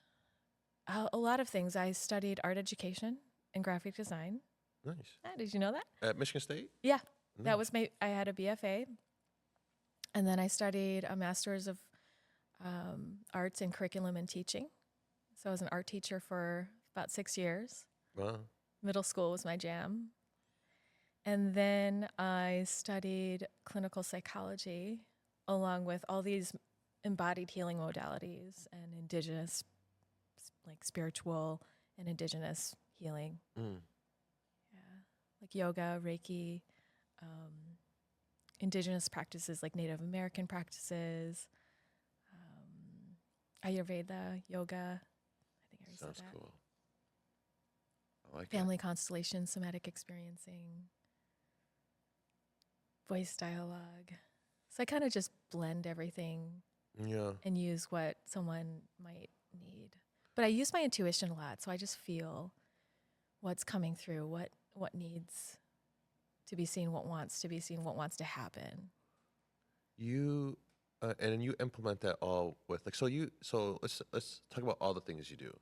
a lot of things. I studied art education and graphic design. Nice. Did you know that? At Michigan State? Yeah, Nice. that was I had a BFA, and then I studied a master's of arts in curriculum and teaching. So I was an art teacher for about 6 years. Wow. Middle school was my jam. And then I studied clinical psychology along with all these embodied healing modalities and indigenous, like spiritual and indigenous healing. Mm. Yeah, like yoga, Reiki, indigenous practices like Native American practices, Ayurveda, yoga. I think I already Sounds said that. cool. I like Family constellation, somatic experiencing, voice dialogue. So I kind of just blend everything it. Yeah. and use what someone might need. But I use my intuition a lot, so I just feel what's coming through, what needs to be seen, what wants to be seen, what wants to happen. You and you implement that all with like so let's talk about all the things you do.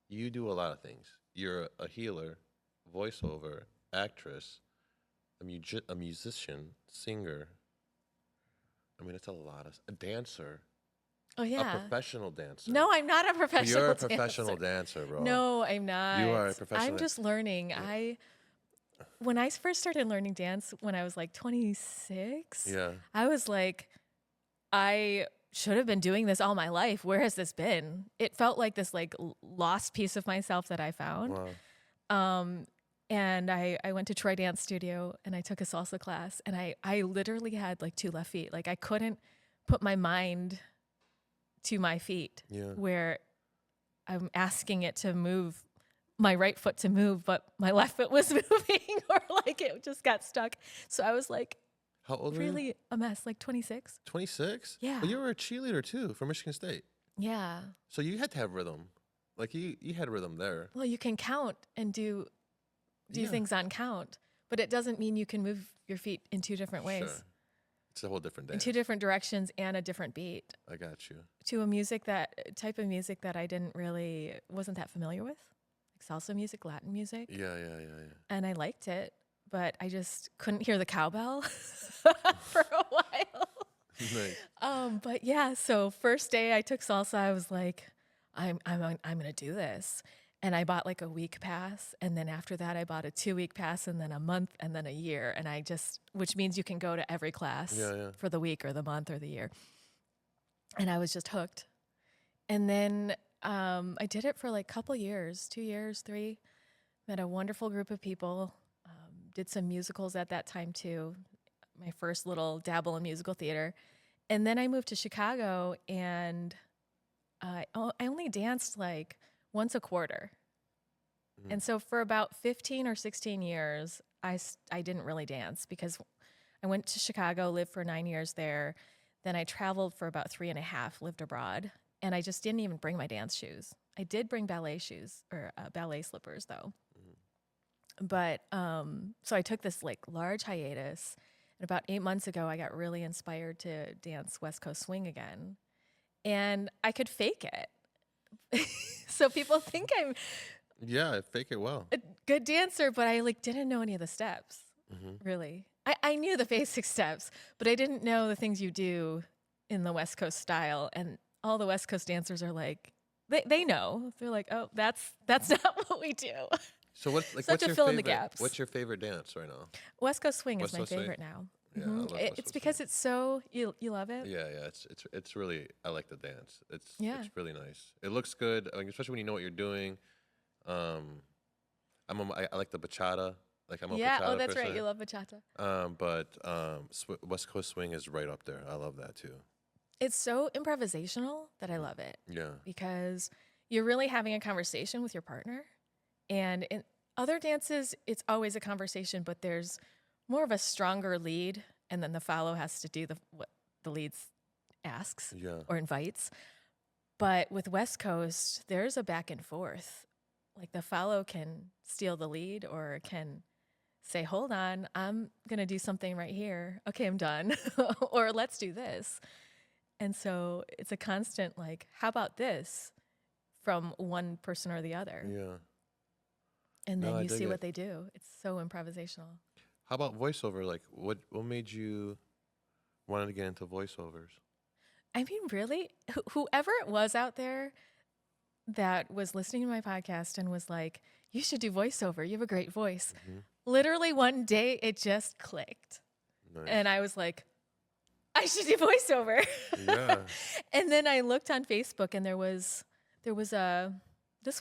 You do a lot of things. You're a healer, voiceover, actress, a musician, singer. I mean, it's a dancer, Oh a yeah. professional dancer. No, I'm not a professional You're a dancer. professional dancer, bro. No, I'm not. You are a professional I'm just learning. Yeah. When I first started learning dance when I was like 26, Yeah. I was like, I should have been doing this all my life. Where has this been? It felt like this like lost piece of myself that I found. Wow. And I went to Troy Dance Studio and I took a salsa class and I literally had like 2 left feet. Like I couldn't put my mind to my feet Yeah. where I'm asking it to move, my right foot to move, but my left foot was moving or like it just got stuck. So I was like How old were you? really a mess, like 26. 26? Yeah. Well, you were a cheerleader too for Michigan State. Yeah. So you had to have rhythm. Like you had rhythm there. Well, you can count and do Yeah. things on count, but it doesn't mean you can move your feet in 2 different ways, Sure. It's a whole different in dance. 2 different directions and a different beat I got you. to a type of music that I wasn't that familiar with, like salsa music, Latin music. Yeah. And I liked it, but I just couldn't hear the cowbell for a while. Nice. But yeah, so first day I took salsa, I was like, I'm gonna do this. And I bought like a week pass. And then after that, I bought a 2-week pass and then a month and then a year. And which means you can go to every class Yeah. for the week or the month or the year. And I was just hooked. And then I did it for like a couple years, 2 years, 3. Met a wonderful group of people. Did some musicals at that time too. My first little dabble in musical theater. And then I moved to Chicago and I only danced like once a quarter. Mhm. And so for about 15 or 16 years, I didn't really dance because I went to Chicago, lived for 9 years there. Then I traveled for about 3.5, lived abroad. And I just didn't even bring my dance shoes. I did bring ballet shoes or ballet slippers though. But so I took this like large hiatus. And about 8 months ago, I got really inspired to dance West Coast swing again. And I could fake it. So people think I'm Yeah, fake it well. a good dancer, but I like didn't know any of the steps, Mhm. really. I knew the basic steps, but I didn't know the things you do in the West Coast style. And all the West Coast dancers are like they know. They're like, oh, that's not what we do. So what's like So I have what's to your fill in favorite? the gaps. What's your favorite dance right now? West Coast Swing West is my Coast Swing? favorite now. Yeah, I love West It's Coast because Swing. it's so you love it. Yeah, yeah, it's really I like the dance. Yeah. It's really nice. It looks good, like, especially when you know what you're doing. I like the bachata. Like I'm a Yeah. Oh, bachata that's right. person. You love bachata. West Coast Swing is right up there. I love that too. It's so improvisational that I love it Yeah, because you're really having a conversation with your partner. And in other dances, it's always a conversation, but there's more of a stronger lead, and then the follow has to do what the lead asks yeah, or invites. But with West Coast, there's a back and forth. Like the follow can steal the lead or can say, hold on, I'm going to do something right here. Okay, I'm done. Or let's do this. And so it's a constant, like, how about this from one person or the other? yeah. And No, then I you dig see it. what they do. It's so improvisational. How about voiceover? Like, what made you wanted to get into voiceovers? I mean, really, whoever it was out there that was listening to my podcast and was like, you should do voiceover. You have a great voice. Mhm. Literally one day it just clicked. Nice. And I was like, I should do voiceover. Yeah. And then I looked on Facebook and there was this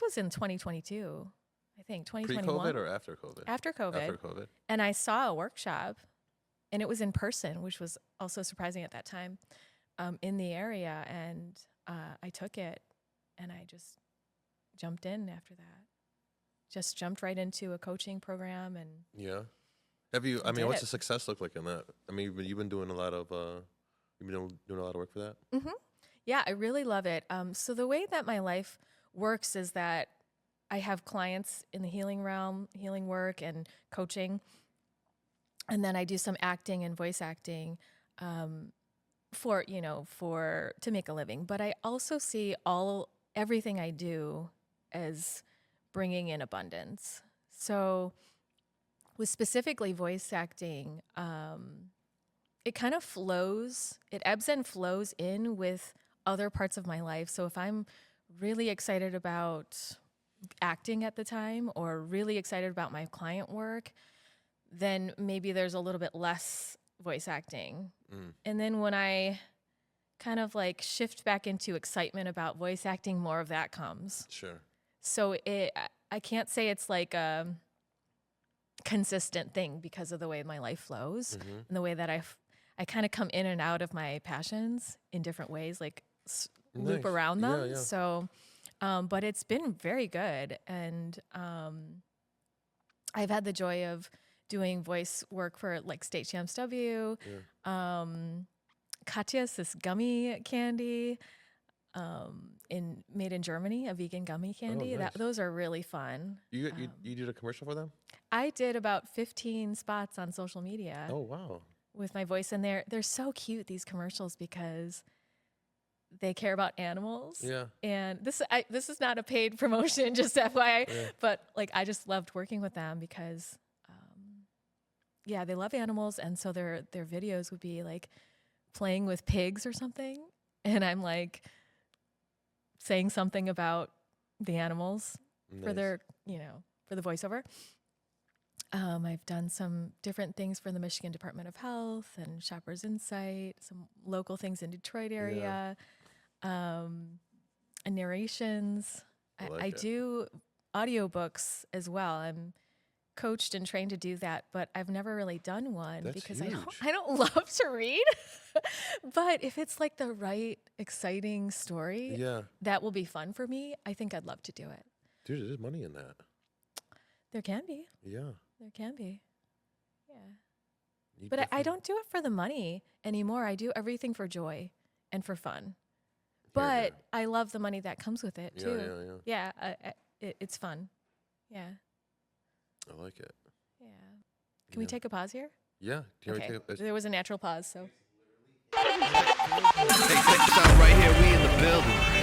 was in 2022, I think, 2021. Pre-COVID or after COVID? After COVID. After COVID. And I saw a workshop, and it was in person, which was also surprising at that time, in the area. And I took it, and I just jumped in after that. Just jumped right into a coaching program, and Yeah. Have you? I mean, did what's it. the success look like in that? I mean, you've been doing a lot of doing a lot of work for that. yeah, I really love it. So the way that my life works is that I have clients in the healing realm, healing work and coaching, and then I do some acting and voice acting for to make a living. But I also see everything I do as bringing in abundance. So with specifically voice acting, it kind of flows, it ebbs and flows in with other parts of my life. So if I'm really excited about acting at the time or really excited about my client work, then maybe there's a little bit less voice acting. And then when I kind of like shift back into excitement about voice acting, more of that comes. Sure. So I can't say it's like a consistent thing because of the way my life flows and the way that I kind of come in and out of my passions in different ways, like loop Nice. around them. Yeah, yeah. So, but it's been very good. And I've had the joy of doing voice work for like State Champs W, Katya's this gummy candy, made in Germany, a vegan gummy candy. nice. Those are really fun. You did a commercial for them? I did about 15 spots on social media Oh wow. with my voice, and they're so cute, these commercials, because they care about animals. Yeah. And this is not a paid promotion, just FYI, Yeah. but like I just loved working with them because they love animals, and so their videos would be like playing with pigs or something, and I'm like saying something about the animals for Nice. their, for the voiceover. I've done some different things for the Michigan Department of Health and Shoppers Insight, some local things in Detroit area, and narrations. I like I it. do audiobooks as well. I'm coached and trained to do that, but I've never really done one That's because huge. I don't love to read. But if it's like the right, exciting story Yeah. that will be fun for me, I think I'd love to do it. Dude, there's money in that. There can be. Yeah. There can be. Yeah. You But I definitely- don't do it for the money anymore. I do everything for joy and for fun. Here, But there. I love the money that comes with it Yeah, too. yeah. It's fun. Yeah. I like it. Yeah. Can we Yeah. take a pause here? Yeah. Do you Okay. want to take There was a natural pause, so. Hey, check this out right here. We in the building.